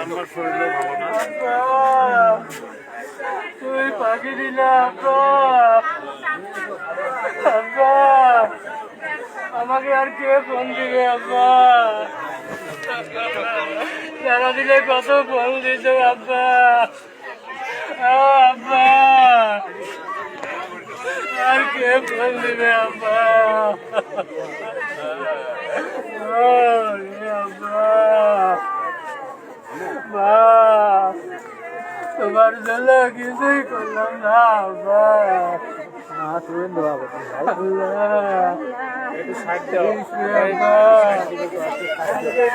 আমার শরীরে ভালো না, তুই পাখি দিলে আব্বা, আমাকে আর কে ফোন দিবে আব্বা? যারা দিলে কত ফোন দিত আব্বা, আব্বা আর কে ফোন দিবে আব্বা? আব্বা তোমার জন্য কিছুই করলাম না আব্বা।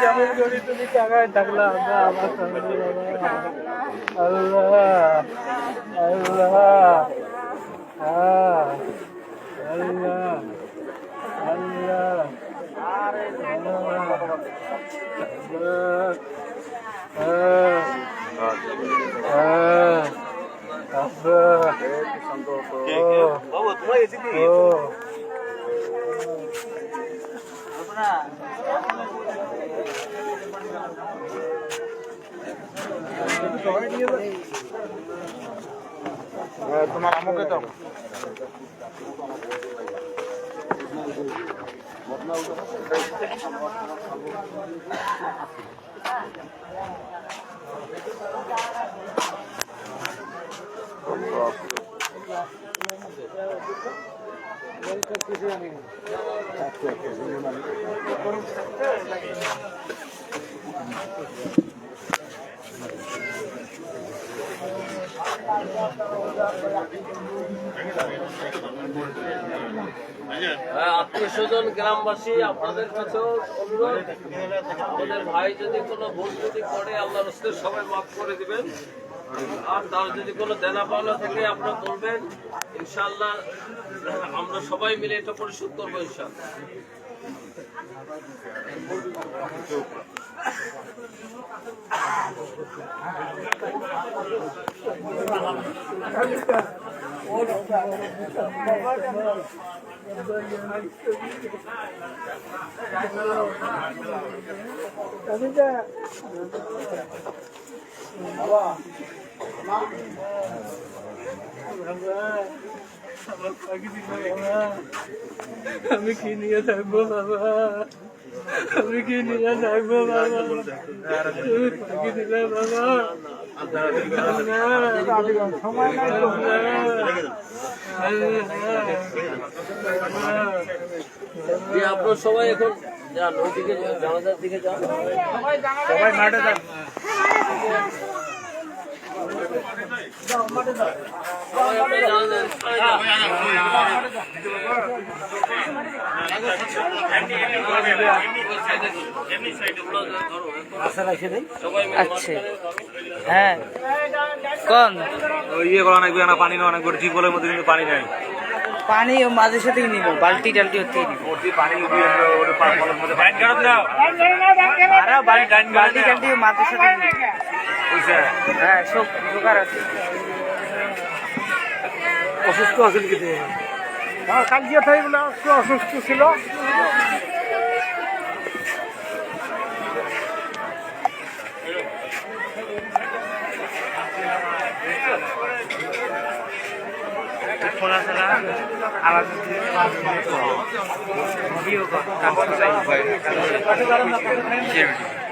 যেমন করি তুমি টাকায় থাকলা আব্বা আমার সঙ্গে। আল্লাহ আল্লাহ আল্লাহ আল্লাহ তোমার আমাকে তো আত্মীয় স্বজন গ্রামবাসী আপনাদের কাছেও অনুরোধ, আমাদের ভাই যদি কোনো ভুল যদি করে আল্লাহর রাস্তায় সবাই মাফ করে দিবেন। আর তার যদি কোনো দেনা পাওনা থেকে আপনারা বলবেন, ইনশাআল্লাহ আমরা সবাই মিলে এটা পরিশোধ করবো ইনশাআল্লাহ। আমি কি নিয়ে থাকবো বাবা, আমি কি নিয়ে থাকবো বাবা? তুমি পাখি দিলে বাবা, আপনার সবাই এখন যান ওইদিকে, জানাজার দিকে যান, সবাই মাঠে যান। আচ্ছা হ্যাঁ কোন ইয়ে করা অনেক না, পানি অনেক করে টিউবওয়েলের মধ্যে কিন্তু পানি নেই, পানি মাঝে সাথে নিব, বালতি টালতি হতেই নিব, পানি বালতি টালতি মাঝে সাথে হ্যাঁ সব দোকান আছে। অসুস্থ আছেন কি? কালকে অসুস্থ ছিল।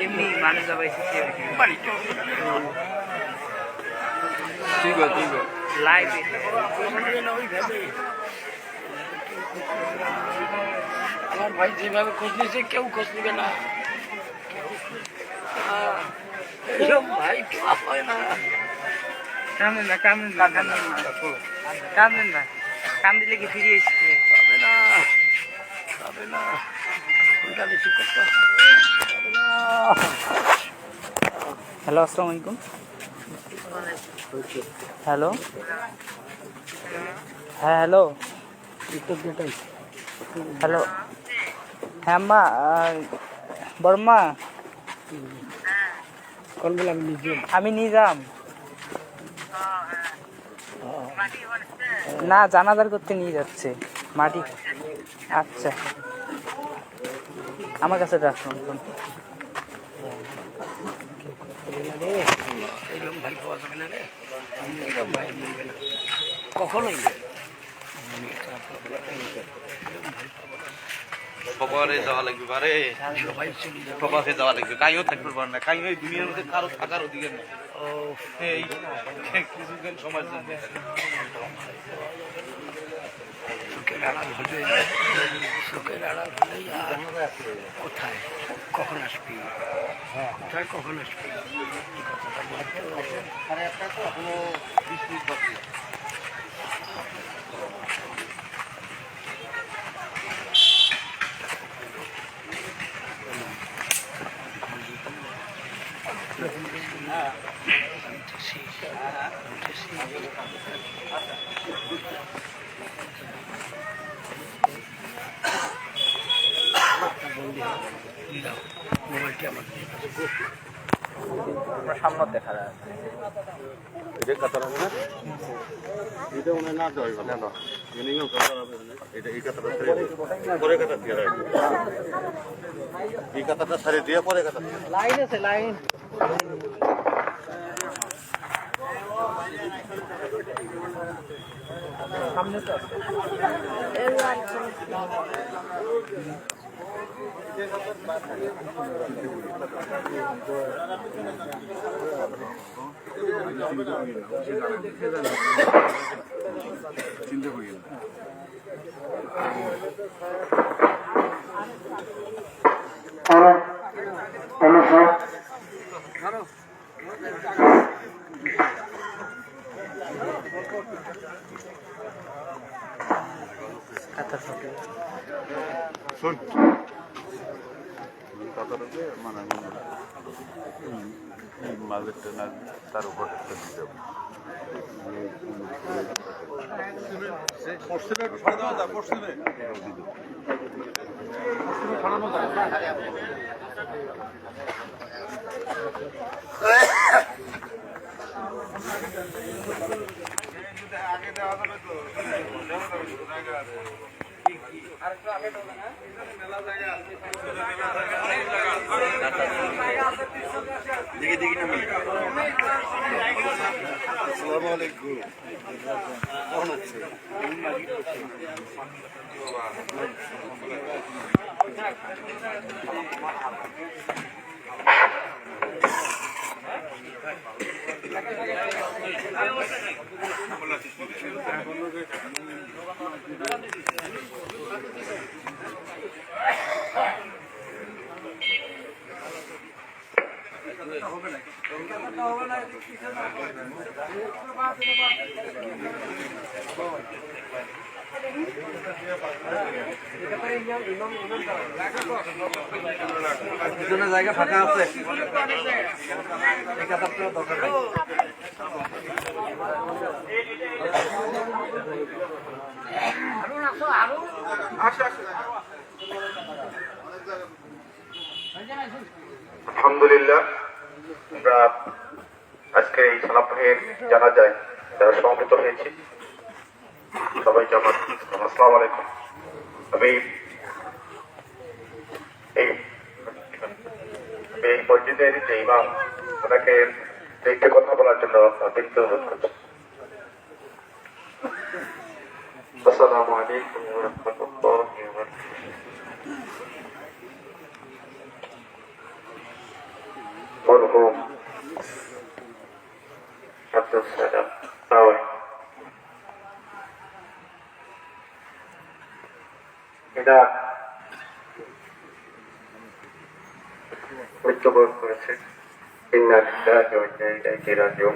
এমনি মানুষ যাবাই লাইভ আমার ভাই যেভাবে খোঁজ নিয়েছে কেউ খোঁজ নিবে না ভাই, হয় না। কান্দেন না কান্দেন না কান্দেন না কান্দেন না কান দিলে কি ফিরে এসছে হ্যালো আসসালামু আলাইকুম হ্যালো হ্যাঁ হ্যালো হ্যালো হ্যাঁ মা বর্মা আমি নিজাম না জানাজার করতে নিয়ে যাচ্ছে মাটি আচ্ছা আমার কাছে রাখুন কখনোই খবরে যাওয়া লাগবে বারে খবরে যাওয়া লাগবে কাইও থাকতে পারে না কাইও এই দুনিয়ার মধ্যে কারো থাকার অধিকার নেই এই কিছুদিন সময় শোকের আড়াল হলে শোকের আড়াল হলেই আর কোথায় কখন আসবি কোথায় কখন আসবি এই কথাটা বলতে মোবাইলটি আমার সামনে দেখা যায় এটা কাতার হবে না এটা মনে না দেওয়া হবে না মিনিমাম কাতার হবে না এটা এই কাতারটা ছেড়ে দিয়ে পরে কাতার দিয়ে রাখবে এই কাতারটা ছেড়ে দিয়ে পরে কাতার লাইন আছে লাইন সামনে তো চিন্তা করি শোন কাতারতে মানে মাঝেরটা না তার উপর একটা দিয়ে যাবো পশ্চিমে ছড়া দেওয়া যায় পশ্চিমে ছড়ানো যায় আগে দেওয়া যাবে তো আরেকটু আগে দেওয়া না মেলা জায়গা আছে দেখি দেখি না আসসালামু আলাইকুম কেমন আছেন জায়গা ফাঁকা আছে দরকার নাই আলহামদুলিল্লাহ আমরা আজকে এই সালাফের জানা যায় যারা সমবেত হয়েছি সবাইকে আমার আসসালামু আলাইকুম। আমি এই মসজিদের যে ইমাম ওনাকে দেখতে কথা বলার জন্য দেখতে অনুরোধ করছি। আসসালামু আলাইকুম ওয়া রাহমাতুল্লাহি ওয়া বারাকাতুহু। মরহুম আব্দুল সালাম বাওয়াই এরা মৃত্যুবরণ করেছে। ইন্না লিল্লাহি ওয়া ইন্না ইলাইহি রাজিউন।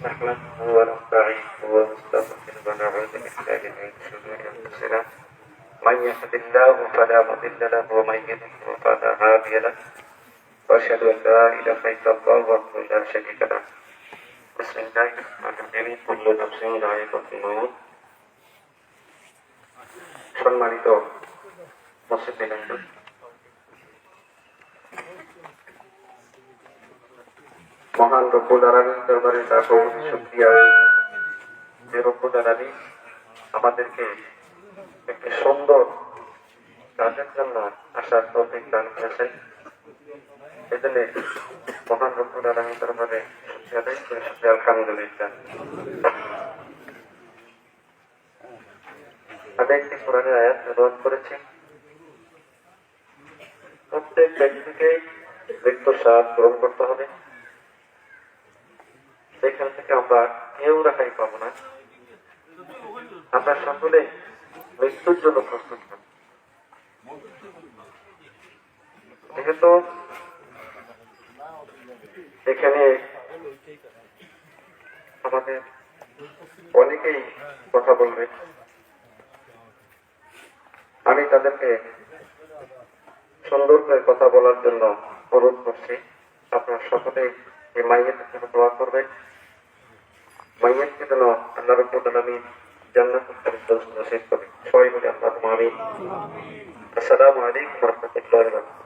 نحمده ونستعينه ونستغفره ونعوذ بالله من شرور أنفسنا من يهد الله فلا مضل له ومن يضلل فلا هادي له وأشهد أن لا إله إلا الله وحده لا شريك له بسم الله الرحمن الرحيم كل نفس ذائقة الموت সম্মানিত মুসলিম মহান রব্বুল আলামিন দরবারে লাখো কোটি শুকরিয়া যে রব্বুল আলামিন আমাদেরকে একটি সুন্দর কাজের জন্য আসার তৌফিক দান করেছেন। এজন্য মহান রব্বুল আলামিন দরবারে শুকরিয়া আদায় করে শুকরিয়া আলহামদুলিল্লাহ। আমি একটি কোরআনের আয়াত ব্যবহার করেছি, প্রত্যেক ব্যক্তিকে মৃত্যুর স্বাদ গ্রহণ করতে হবে। সেখান থেকে আমরা কেউ রেহাই পাবো না। আমরা সকলে মৃত্যুর জন্য প্রস্তুত হব। যেহেতু এখানে আমাদের অনেকেই কথা বলবে, আমি তাদেরকে সুন্দর করে কথা বলার জন্য অনুরোধ করছি। আপনারা সকলে এই মাইয়েতের জন্য দোয়া করবেন। মাইয়েতকে যেন আল্লাহ রাব্বুল আলামিন জান্নাতুল ফেরদৌস নসিব করেন। সবাই বলে আল্লাহুম্মা আমিন। আসসালামু আলাইকুম ওয়া রাহমাতুল্লাহি ওয়া বারাকাতুহু।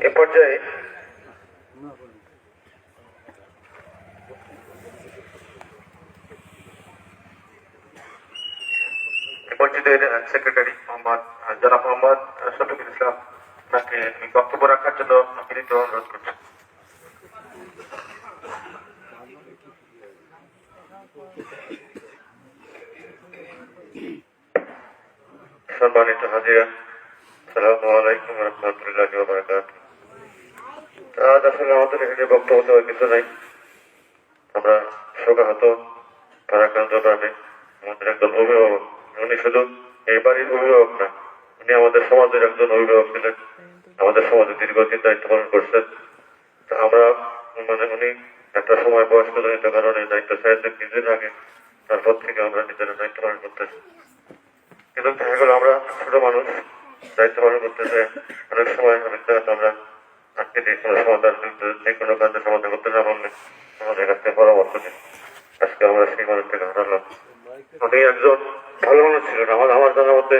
এ পর্যায়ে মসজিদের সেক্রেটারি জনাব মোহাম্মদ শফিকুল ইসলাম তাকে বক্তব্য রাখার জন্য বিনীত অনুরোধ করছি। সম্মানিত হাজিরা, আসসালামু আলাইকুম ওয়া রাহমাতুল্লাহি ওয়া বারাকাতুহু। আজ আসলে আমাদের এখানে বক্তব্য দেওয়ার কিছু নাই। আমরা শোকাহত ভারাক্রান্ত প্রাণে আমাদের একজন অভিভাবক, উনি শুধু এই বাড়ির অভিভাবক না, উনি আমাদের সমাজের একজন অভিভাবক ছিলেন। আমাদের সমাজে দীর্ঘদিন দায়িত্ব পালন করছেন। আমরা উনি একটা সময় বয়স্কজনিত কারণে দায়িত্ব ছেড়েছেন কিছুদিন আগে, তারপর থেকে আমরা নিজেরা দায়িত্ব পালন করতেছি। কিন্তু দেখা গেল আমরা ছোট মানুষ, দায়িত্ব পালন করতেছে অনেক সময় অনেক জায়গাতে আমরা আজকে যে কোনো সমাধান যে কোনো কাজের সমাধান করতে না পারলে আমাদের কাছ থেকে পরামর্শ দিন। আজকে আমরা সেই মানুষটাকে হারালাম। উনি একজন ভালো মানুষ ছিলেন। আমার জানার মধ্যে,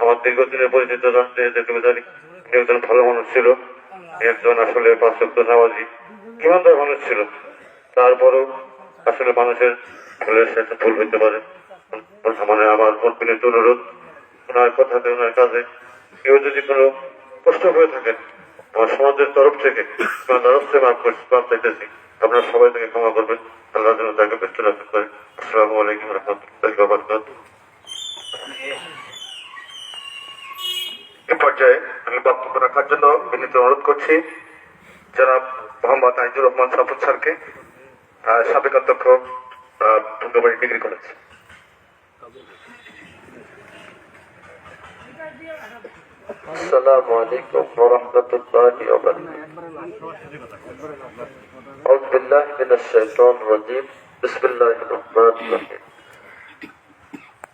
আমার দীর্ঘদিনের পরিচিত জানতে যেটুকু জানি, উনি একজন ভালো মানুষ ছিল। একজন আসলে 5 ওয়াক্ত নামাজি ইমানদার মানুষ ছিল। তারপরও আসলে মানুষের ভুলের সাথে ভুল হইতে পারে। মানে আমার বিনীত অনুরোধ, ওনার কথাতে ওনার কাজে কেউ যদি কোনো কষ্ট হয়ে থাকেন, আমার সমাজের তরফ থেকে মাফ চাইতেছি। আপনারা সবাই থেকে ক্ষমা করবেন। আল্লাহ যেন তাকে ব্যস্ত রাখতে পারে। আসসালামু আলাইকুম ওয়া রাহমাতুল্লাহি ওয়া বারাকাতুহু। এ পর্যায়ে আমি বক্তব্য রাখার জন্য বিনীত অনুরোধ করছি জনাব মোহাম্মদ আইজুর রহমান সাপুর স্যারকে, সাবেক অধ্যক্ষ ঢুঙ্গাবাড়ি ডিগ্রি কলেজ। আসসালামু আলাইকুম ওয়া রাহমাতুল্লাহি ওয়া বারাকাতুহু। আউযু বিল্লাহি মিনাশ শাইতানির রাজীম। বিসমিল্লাহির রহমানির রহিম।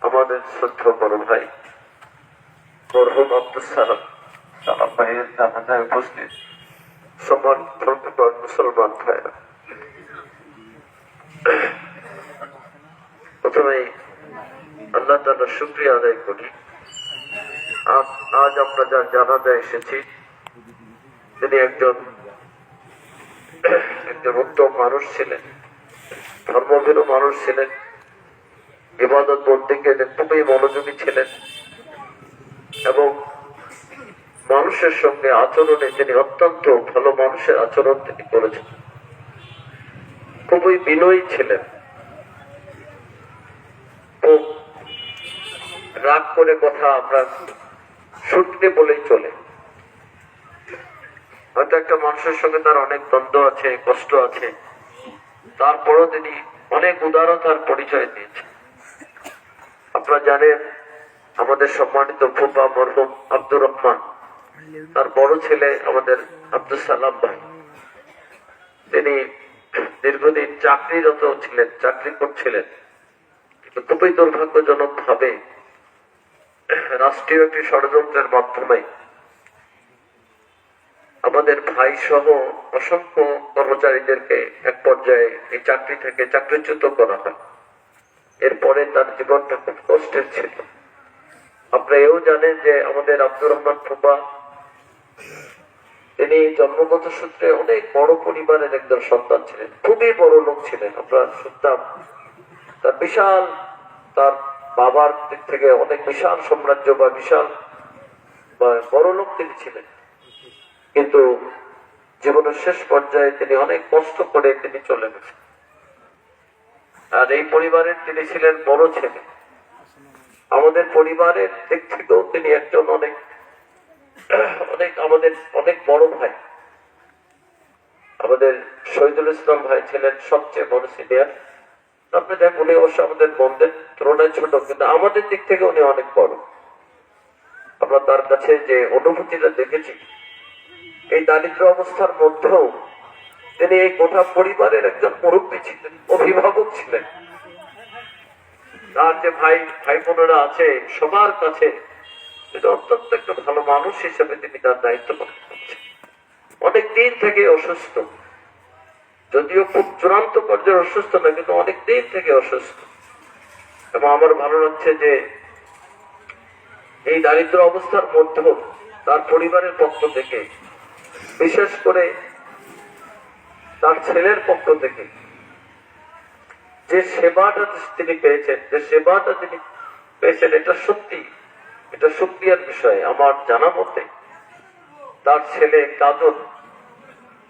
আমাদের শ্রদ্ধেয় বড় ভাই মরহুম আব্দুস সালাম ভাইয়ের জানাজায় উপস্থিত সম্মানিত মুসলমান ভাইরা, প্রথমেই আল্লাহ তাআলার শুকরিয়া আদায় করি। আজ আমরা যার জানাজায় এসেছি, তিনি একজন উত্তম মানুষ ছিলেন, ধর্মভীরু মানুষ ছিলেন, ইবাদত বন্দেগীতে খুবই মনোযোগী ছিলেন এবং মানুষের সঙ্গে আচরণে তিনি অত্যন্ত ভালো মানুষের আচরণ তিনি করেছেন। খুবই বিনয়ী ছিলেন। রাগ করে কথা আমরা শুনতে বলেই চলে। হয়তো একটা মানুষের সঙ্গে তার অনেক দ্বন্দ্ব আছে, কষ্ট আছে, তারপরও তিনি অনেক উদারতার পরিচয় দিয়েছেন। আপনারা জানেন আমাদের সম্মানিত ফুপা মরহুম আব্দুর রহমান, তার বড় ছেলে আমাদের আব্দুল সালাম ভাই, তিনি দীর্ঘদিন চাকরিরত ছিলেন, চাকরি করছিলেন, কিন্তু খুবই দুর্ভাগ্যজনক ভাবে রাষ্ট্রীয় একটি ষড়যন্ত্রের মাধ্যমে আমাদের ভাই সহ অসংখ্য কর্মচারীদেরকে এক পর্যায়ে এই চাকরি থেকে চাকরিচ্যুত করা হয়। এরপরে তার জীবনটা খুব কষ্টের ছিল। আপনারা এও জানেন যে আমাদের আব্দুর রহমান ফুপা, তিনি জন্মগত সূত্রে অনেক বড় পরিবারের একজন সন্তান ছিলেন, খুবই বড় লোক ছিলেন। আমরা শুনতাম তার বিশাল, তার বাবার দিক থেকে অনেক বিশাল সাম্রাজ্য বা বিশাল বড় লোক তিনি ছিলেন, কিন্তু জীবনের শেষ পর্যায়ে তিনি অনেক কষ্ট করে তিনি চলে গেছেন। আর এই পরিবারের তিনি ছিলেন বড় ছেলে। আমাদের পরিবারের দিক থেকেও তিনি একজন অনেক আমাদের অনেক বড় ভাই। আমাদের শহীদুল ইসলাম ভাই ছিলেন সবচেয়ে বড় সিনিয়র। আপনি দেখ, উনি অবশ্য আমাদের বন্ধের তুলনায় ছোট, কিন্তু আমাদের দিক থেকে উনি অনেক বড়। আমরা তার কাছে যে অনুভূতিটা দেখেছি, এই দারিদ্র অবস্থার মধ্যেও তিনি এই গোটা পরিবারের একজন মুরব্বী ছিলেন, অভিভাবক ছিলেন। তার যে ভাই বোনেরা আছে সবার কাছে অত্যন্ত একটা ভালো মানুষ হিসেবে তিনি তার দায়িত্ব পালন করছেন। অনেক দিন থেকে অসুস্থ, যদিও খুব চূড়ান্ত পর্যায়ে অসুস্থ না, কিন্তু অনেক দিন থেকে অসুস্থ। এবং আমার ভালো লাগছে যে এই দারিদ্র অবস্থার মধ্যেও তার পরিবারের পক্ষ থেকে, বিশেষ করে তার ছেলের পক্ষ থেকে যে সেবাটা তিনি পেয়েছেন, এটা শুকরিয়ার বিষয়। আমার জানা মতে তার ছেলে কাজল,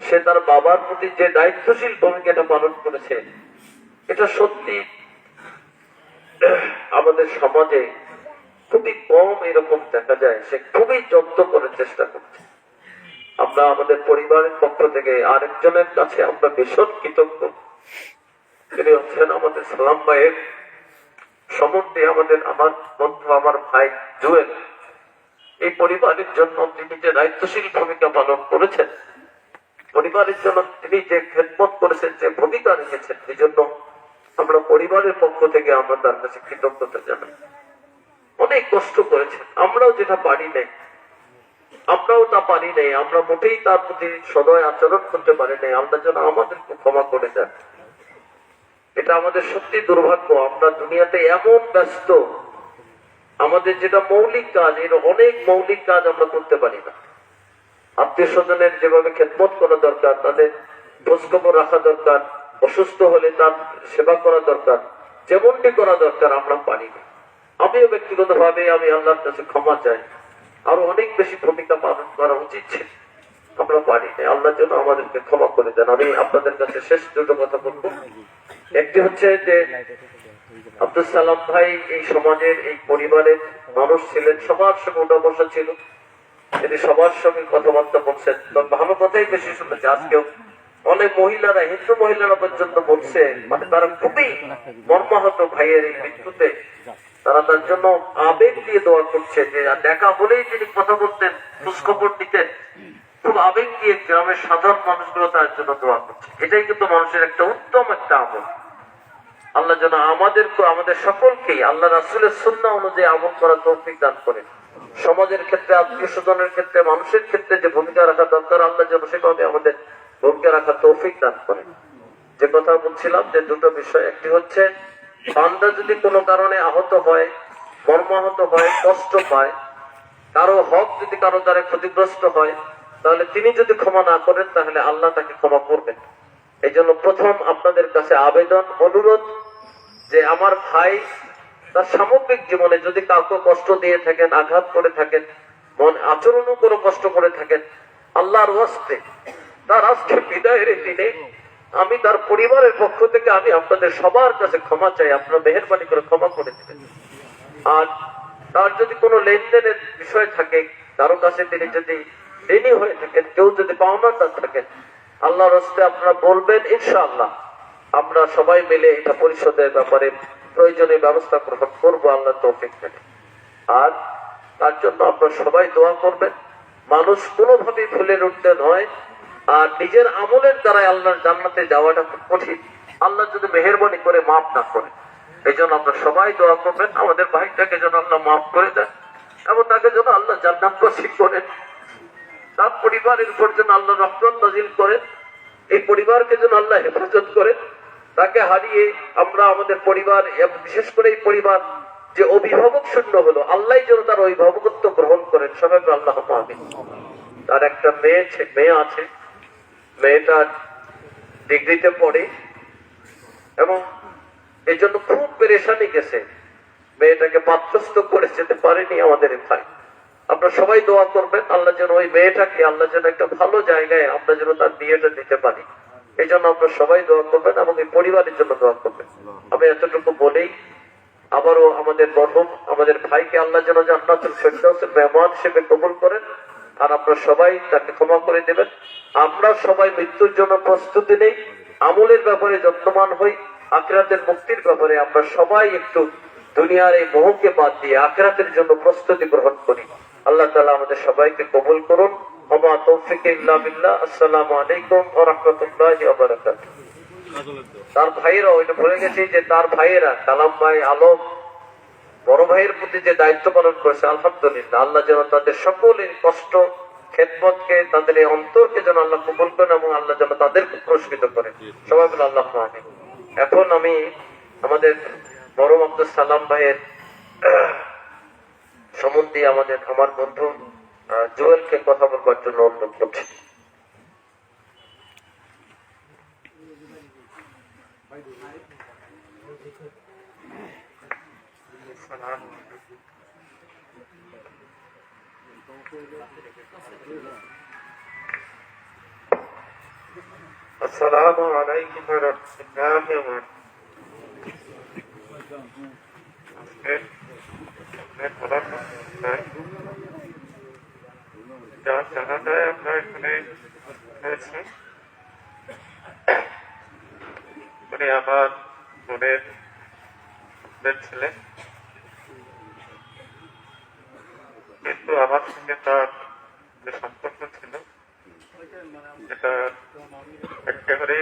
সে তার বাবার প্রতি যে দায়িত্বশীল ভূমিকাটা পালন করেছে, এটা সত্যি আমাদের সমাজে খুবই কম এরকম দেখা যায়। সে খুবই যত্ন করে চেষ্টা করছে। আমরা আমাদের পরিবারের পক্ষ থেকে আরেকজনের কাছে আমরা ভীষণ কৃতজ্ঞ। তিনি হচ্ছেন আমাদের সালাম ভাইয়ের সম্বন্ধে আমার বন্ধু, আমার ভাই জুয়েল। এই পরিবারের জন্য তিনি যে দায়িত্বশীল ভূমিকা পালন করেছেন, পরিবারের জন্য তিনি যে খেদমত করেছেন, যে ভূমিকা রেখেছেন, এই জন্য আমরা পরিবারের পক্ষ থেকে আমরা তার কাছে কৃতজ্ঞতা জানাই। অনেক কষ্ট করেছেন, আমরাও যেটা পারি নাই, আমরাও তা পারি নাই, আমরা মোটেই তার প্রতি সদয় আচরণ করতে পারি নাই। আল্লাহ যেন আমাদেরকে ক্ষমা করে দেন। এটা আমাদের সত্যি দুর্ভাগ্য। আমরা দুনিয়াতে এমন ব্যস্ত, আমাদের যেটা মৌলিক কাজ, এর অনেক মৌলিক কাজ আমরা করতে পারি না। আত্মীয় স্বজনের যেভাবে খেদমত করা দরকার, তাদের খোঁজখবর রাখা দরকার, অসুস্থ হলে তার সেবা করা দরকার, যেমনটি করা দরকার আমরা পারি না। আমিও ব্যক্তিগত ভাবে আমি আল্লাহর কাছে ক্ষমা চাই, আরো অনেক বেশি ভূমিকা পালন করা উচিত ছিল, আমরা পারি না। আল্লাহর জন্য আমাদেরকে ক্ষমা করে দেন। আমি আপনাদের কাছে শেষ দুটো কথা বলবো। একটি হচ্ছে যে আব্দুল সালাম ভাই এই সমাজের, এই পরিবারের মানুষ ছিলেন, সবার সঙ্গে উঠা বসা ছিল, তিনি সবার সঙ্গে কথাবার্তা বলছেন। ভালো কথাই বেশি শুনেছে। আজকেও অনেক মহিলারা, হিন্দু মহিলারা পর্যন্ত বলছে, মানে তারা খুবই মর্মাহত ভাইয়ের এই মৃত্যুতে। তারা তার জন্য আবেগ দিয়ে দোয়া করছে, যে দেখা হলেই তিনি কথা বলতেন, খোঁজখবর দিতেন, খুব আবেগ দিয়ে গ্রামের সাধারণ মানুষগুলো তার জন্য দোয়া করছে। এটাই কিন্তু মানুষের একটা উত্তম একটা আমল। আল্লাহ যেন আমাদের সকলকেই আল্লাহ রাসূলের সুন্নাহ অনুযায়ী আমল করার তৌফিক দান করেন। সমাজের ক্ষেত্রে, আত্মীয় স্বজনের ক্ষেত্রে, মানুষের ক্ষেত্রে যে ভূমিকা রাখা দরকার, আল্লাহ যেন সেভাবে আমাদের ভূমিকা রাখার তৌফিক দান করেন। যে কথা বলছিলাম, যে দুটো বিষয়, একটি হচ্ছে বান্দা যদি কোনো কারণে আহত হয়, মর্মাহত হয়, কষ্ট পায়, কারো হক যদি কারো দ্বারা ক্ষতিগ্রস্ত হয়, তাহলে তিনি যদি ক্ষমা না করেন, তাহলে আল্লাহ তাকে ক্ষমা করবেন। এই জন্য প্রথম আপনাদের কাছে আবেদন, অনুরোধ, যে আমার ভাই তার সামগ্রিক জীবনে যদি কাউকে কষ্ট দিয়ে থাকেন, আঘাত করে থাকেন, মন আচরণও কোনো কষ্ট করে থাকেন, আল্লাহর ওয়াস্তে তার আজকে বিদায়ের দিনে আমি তার পরিবারের পক্ষ থেকে আমি আপনাদের সবার কাছে ক্ষমা চাই। আপনারা মেহেরবানি করে ক্ষমা করে দেবেন। আর তার যদি কোনো লেনদেনের বিষয় থাকে, কারো কাছে তিনি যদি ঋণী হয়ে থাকেন, কেউ যদি পাওনাদার থাকেন, আল্লাহর হস্তে আপনারা বলবেন, ইনশাআল্লাহ আমরা সবাই মিলে এটা পরিশোধের ব্যাপারে প্রয়োজনীয় ব্যবস্থা গ্রহণ করবো আল্লাহ তৌফিক দেবে। আর তার জন্য আপনারা সবাই দোয়া করবেন। মানুষ কোনোভাবেই ভুলের উঠতে নয়, আর নিজের আমলের দ্বারাই আল্লাহর জান্নাতে যাওয়াটা খুব কঠিন, আল্লাহ যদি মেহেরবানি করে মাফ না করে। এই জন্য আপনারা সবাই দোয়া করবেন আমাদের ভাইটাকে যেন আল্লাহ মাফ করে দেন এবং তাকে যেন আল্লাহ জান্নাত নসিব করেন, তার পরিবারের উপর যেন আল্লাহ রহমত নাজিল করেন, এই পরিবারকে যেন আল্লাহ হেফাজত করেন। তাকে হারিয়ে আমরা আমাদের পরিবার, বিশেষ করে এই পরিবার যে অভিভাবক শূন্য হলো, আল্লাহ যেন তার অভিভাবকত্ব গ্রহণ করেন। সবাই আল্লাহ আমিন। তার একটা মেয়ে আছে, মেয়েটা ডিগ্রিতে পড়ে এবং এই জন্য খুব পেরেশানি গেছে, মেয়েটাকে পাত্রস্থ করে যেতে পারেনি আমাদের ভাই। আপনারা সবাই দোয়া করবেন আল্লাহ যেন ওই মেয়েটাকে, আল্লাহ যেন একটা ভালো জায়গায় আমরা যেন তার বিয়েটা দিতে পারি। এই জন্য আপনারা সবাই দোয়া করবেন এবং এই পরিবারের জন্য দোয়া করবেন। আমি এতটুকু বলেই আবারও আমাদের মরহুম আমাদের ভাইকে আল্লাহ যেন জান্নাতুল ফেরদাউসের মেহমান হিসেবে কবুল করেন, আর আপনারা সবাই তাকে ক্ষমা করে দেবেন। আমরা সবাই মৃত্যুর জন্য প্রস্তুতি নেই, আমলের ব্যাপারে যত্নবান হই, আখিরাতের মুক্তির ব্যাপারে আমরা সবাই একটু দুনিয়ার এই মোহকে বাদ দিয়ে আখিরাতের জন্য প্রস্তুতি গ্রহণ করি। আল্লাহ তাআলা আমাদের সবাইকে কবুল করুন। ওয়া তৌফিক ইল্লা বিল্লাহ। আসসালামু আলাইকুম ওয়া রাহমাতুল্লাহি ওয়া বারাকাতুহু। তার ভাইয়েরা, ওইটা ভুলে গেছি যে তার ভাইয়েরা কালাম ভাই, আলম, বড় ভাইয়ের প্রতি যে দায়িত্ব পালন করেছে, আলহামদুলিল্লাহ, আল্লাহ যেন তাদের সকলের কষ্ট খেদমতকে, তাদের এই অন্তরকে যেন আল্লাহ কবুল করেন এবং আল্লাহ যেন তাদেরকে পুরস্কৃত করেন। সবাই বলে আল্লাহ আমিন। এখন আমি আমাদের মরহুম আব্দুল সালাম ভাইয়ের সম্বন্ধে আমার বন্ধু জুয়েলকে কথা বলবার জন্য অনুরোধ করছি। আসসালামু আলাইকুম ওয়া রাহমাতুল্লাহি ওয়া বারাকাতুহু। যার জানাজায় আমরা এখানে হয়েছি, উনি আমার বোনের ছেলে, কিন্তু আমার সঙ্গে তার যে সম্পর্ক ছিল এটা একেবারে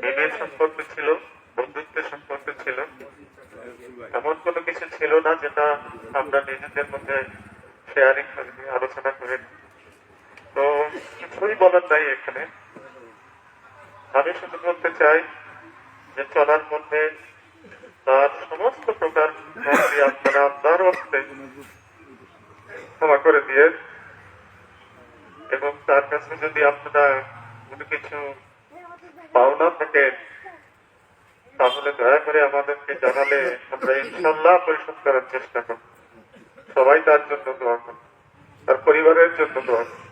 প্রেমের সম্পর্ক ছিল, বন্ধুত্বের সম্পর্ক ছিল, এমন কোনো কিছু ছিল না যেটা আমরা নিজেদের মধ্যে শেয়ারিং করে আলোচনা করে। তো কিছুই বলার নাই এখানে। আমি শুধু বলতে চাই যে চলার মধ্যে তার সমস্ত প্রকার আপনারা আল্লাহর হস্তে ক্ষমা করে দিয়ে, এবং তার কাছে যদি আপনারা কোনো কিছু পাওনা থাকে তাহলে দয়া করে আমাদেরকে জানালে আমরা ইনশাল্লাহ পরিশোধ করার চেষ্টা করব। সবাই তার জন্য দোয়া করুন, তার পরিবারের জন্য দোয়া করুন।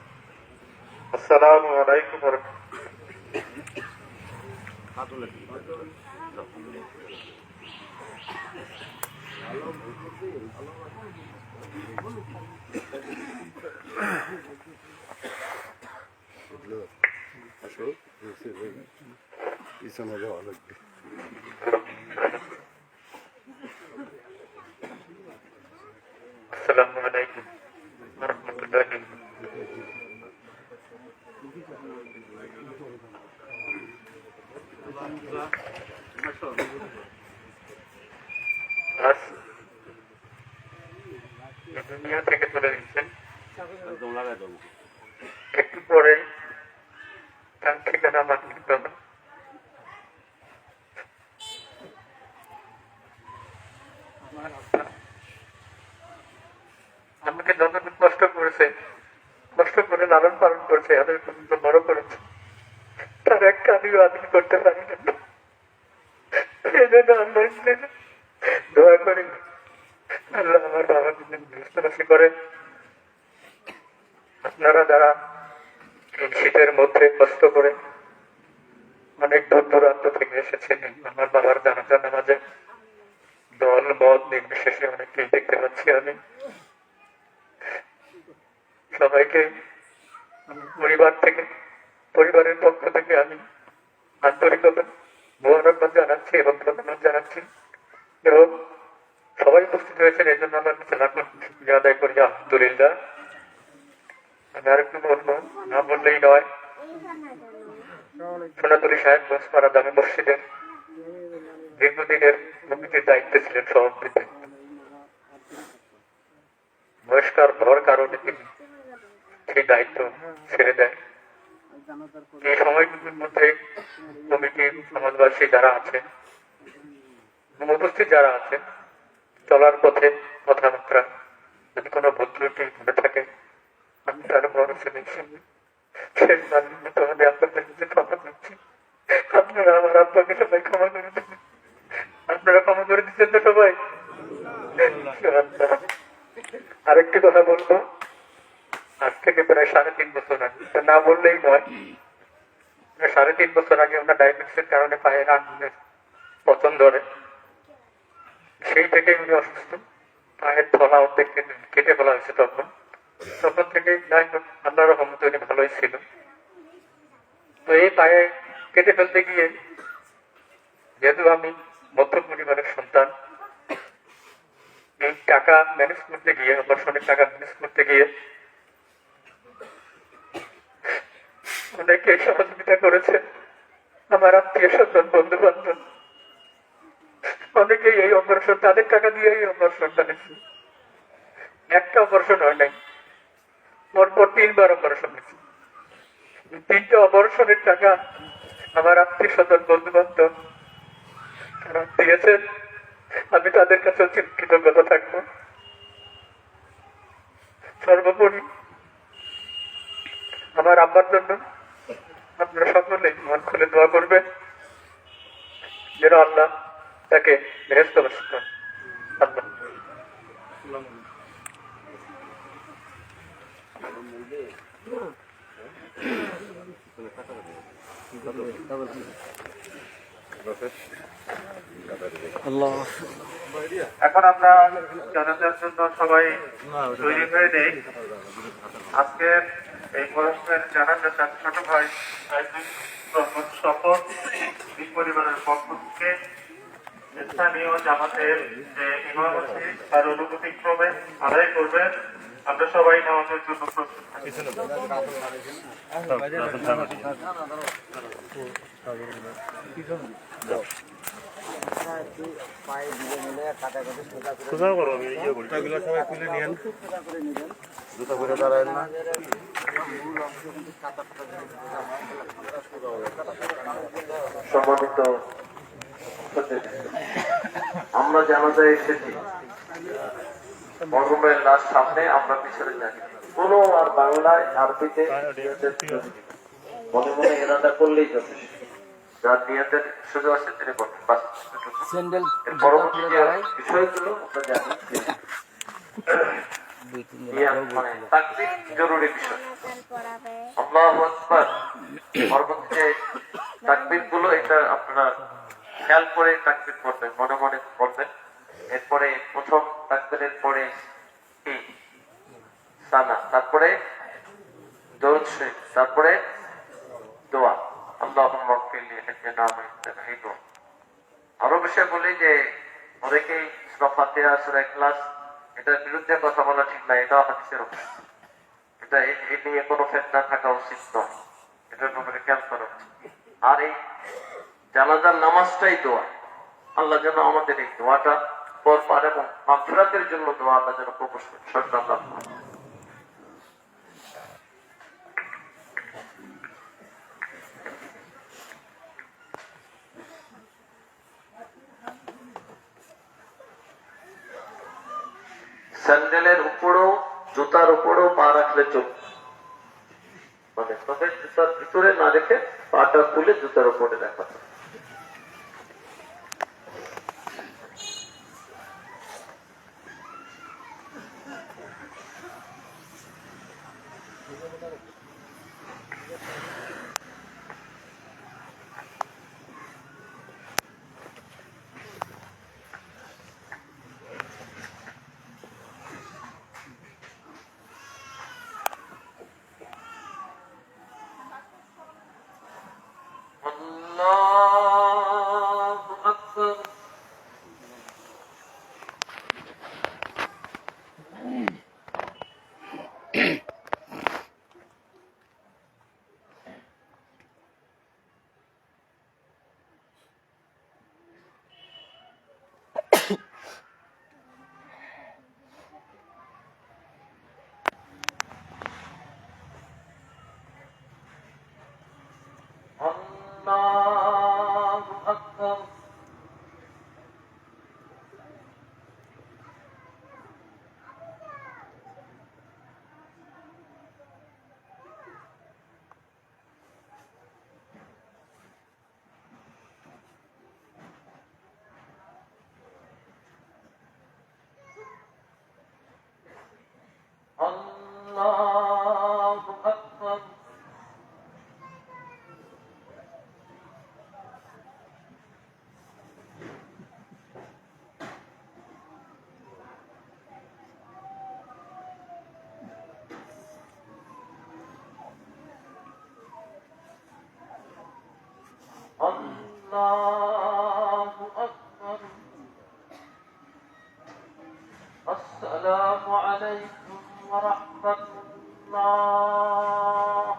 আসসালামু আলাইকুম ওয়া পিছনে যাওয়া লাগবে। আসসালামু আলাইকুম ওয়া রাহমাতুল্লাহি ওয়া বারাকাতুহু। আজ দুনিয়া থেকে চলে গেছেন, একটু পরে তার ঠিকানা মাটির পাবেন। আমাকে যতটুকু কষ্ট করেছে, কষ্ট করে লালন পালন করেছে, এত পর্যন্ত বড় করেছে, তার একটা আমিও আদিন করতে পারি না। এই জন্য আল্লাহ দোয়া করি আল্লাহ আমার বাবাকে বুঝতে করেন। আপনারা যারা শীতের মধ্যে কষ্ট করে অনেক দূর দূরান্ত থেকে এসেছেন আমার বাবার জানাজা নামাজে, দল মত নির্বিশেষে অনেককেই দেখতে পাচ্ছি আমি। সবাইকে পরিবারের পক্ষ থেকে আমি আন্তরিকতা মোবারকবাদ জানাচ্ছি এবং ধন্যবাদ জানাচ্ছি এবং সবাই উপস্থিত হয়েছেন এই জন্য আমার কাছে লাখ শুকরিয়া আদায় করি, আলহামদুলিল্লাহ। আমি আরেকটু বলবো, না বললেই নয়, সোনাতলী সাহেব বসপাড়া দামি মসজিদের দীর্ঘদিনের কমিটির দায়িত্বে ছিলেন সভাপতি। বয়স্কার হওয়ার কারণে তিনি সেই দায়িত্ব ছেড়ে দেয়। এই সময়টুকুর মধ্যে কমিটির সমাজবাসী যারা আছে, উপস্থিত যারা আছে, চলার পথে কথাবার্তা যদি কোনো ভুল ত্রুটি ঘটে থাকে, আমি তার বড় শেষ তাহলে আপনাদের কাছে ক্ষমা করছি। আপনারা আমার আব্বাকে সবাই ক্ষমা করে দেবেন। আপনারা ক্ষমা করে দিচ্ছেন তো সবাই? আরেকটি কথা বলবো, আজ থেকে প্রায় 3.5 বছর আগে, না বললেই নয়, 3.5 বছর আগে ওনার ডায়াবেটিসের কারণে পায়ের আঙুলের পতন ধরে। সেই থেকে উনি অসুস্থ, পায়ের থলা অর্ধেক কেটে ফেলা হয়েছে। তখন থেকে যাই হোক আল্লাহর রহমতে উনি ভালোই ছিল। তো এই পায়ে কেটে ফেলতে গিয়ে, যেহেতু আমি মধ্য পরিবারের সন্তান, এই টাকা ম্যানেজ করতে গিয়ে, অপারেশনের টাকা ম্যানেজ করতে গিয়ে অনেকে সহযোগিতা করেছে, আমার আত্মীয় স্বজন, বন্ধু বান্ধব, অনেকেই এই অপারেশন, তাদের টাকা দিয়ে এই অপারেশনটা নিয়েছে। একটা অপারেশন হয় নাই, পরপর 3 বার অপারেশন হয়েছে। 3টে অপারেশনের টাকা আমার আত্মীয় স্বজন, বন্ধু বান্ধব তারা দিয়েছেন। আমি তাদের কাছে কৃতজ্ঞতা থাকবো। সর্বোপরি আমার আব্বার জন্য আপনারা সকলেই মন খুলে দোয়া করবেন, যেন আল্লাহ তাকে বেহেশত নসিব করেন। আল্লাহ এখন আমরা জানাজার জন্য সবাই তৈরি হয়ে নেই। আজকে এই পরস্পরের জানাজা তার ছোট ভাই শপথ পরিবারের পক্ষ থেকে স্থানীয় জামাতের যে ইমামতি তার অনুমতি ক্রমে আদায় করবেন। আমরা সবাই নামাজের জন্য প্রস্তুত থাকি। সোজা করো, আমি ইয়ে করি, এগুলো সবাই খুলে নিয়েন, জুতা করে দাঁড়ায় না। সম্মানিত, আমরা জানাজায় এসেছি, মরহুমের লাশ সামনে, আমরা পিছনে জানি কোন আর বাংলায় আরবিতে মনে মনে এরাদা করলেই যথেষ্ট। যার নিয়তের সুযোগ আছে তিনি করবেন। পরবর্তী যে বিষয়গুলো আমরা জানি, তাকবীর জরুরি বিষয়। আল্লাহু আকবার, পরবর্তী যে তাকবীর গুলো, এটা আপনারা খেয়াল করে তাকবীর করবেন, মনে মনে করবেন। এরপরে প্রথম তাকবীরের পরে কি সানা, তারপরে দরুদ শরীফ, তারপরে দোয়া, আল্লাহুম্মা গফিরলি হাজ্জানা ওয়া ইহতিনা। আরো বিষয় বলি যে অনেকেই সূরা ফাতিহা, সূরা ইখলাস, এটার বিরুদ্ধে কথা বলা ঠিক না, এটা হাদিসের উপর, এটা এই নিয়ে কোনো ফিতনা থাকা উচিত নয়, এটার ব্যাপারে খেয়াল করা উচিত। আর এই জানাজার নামাজটাই দোয়া, আল্লাহ যেন আমাদের এই দোয়াটা পরপর এবং মাগফিরাতের জন্য দোয়া আল্লাহ যেন কবুল করেন। স্যান্ডেলের উপরও, জুতার উপরও পা রাখলে চোখ, মানে তবে জুতার ভিতরে না রেখে পাটা খুলে জুতার উপরে রাখা। الله أكبر السلام عليكم ورحمة الله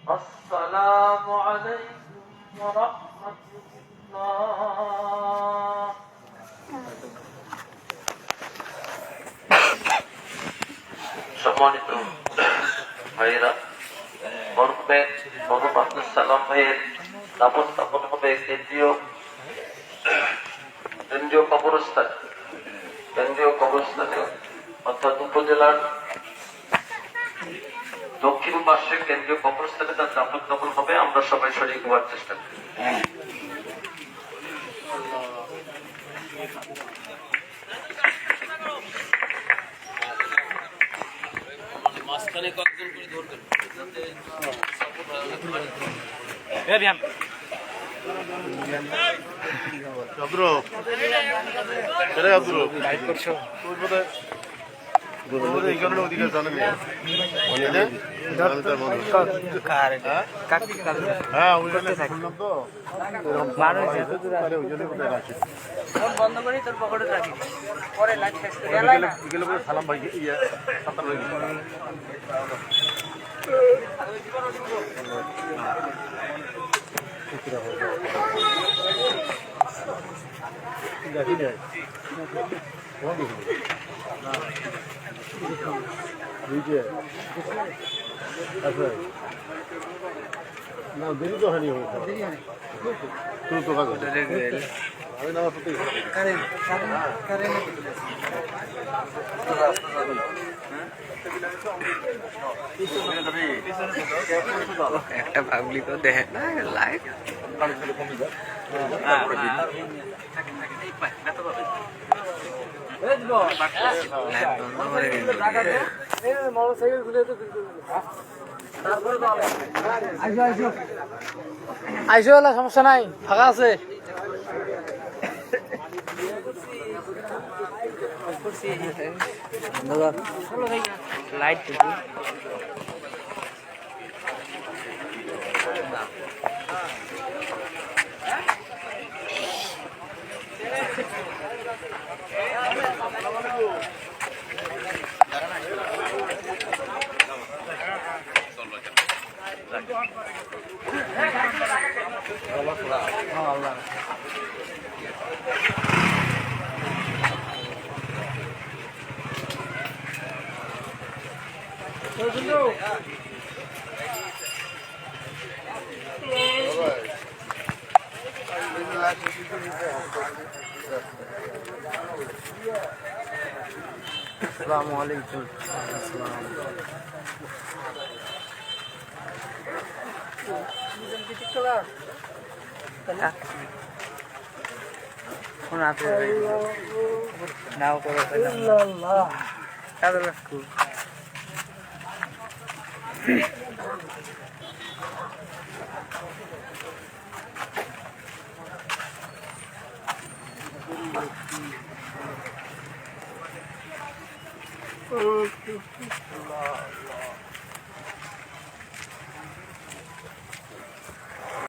السلام عليكم ورحمة الله সম্মানিত ভাইয়েরা, মরহুমের মোহাম্মদ আব্দুল সালাম ভাইয়ের দাফন স্থাপন হবে কেন্দ্রীয় কবরস্থানে অর্থাৎ উপজেলার দক্ষিণ পার্শ্বে কেন্দ্রীয় কবরস্থানে তার দাফন কাফন হবে। আমরা সবাই শরীক হওয়ার চেষ্টা করি। মাঝখানে কয়েকজন করে ধরবেন যাতে বন্ধ করি তোর পকেটে রাখি পরে লাইট শেষ করে সালাম ভাই না দেরি তো হয়নি আমি নামাজ পড়তে একটা পাবলিকও দেখে না লাইভ আইসো সমস্যা নাই, ফাঁকা আছে। লাইট আসসালামু আলাইকুম। ফোন আছে নাও করো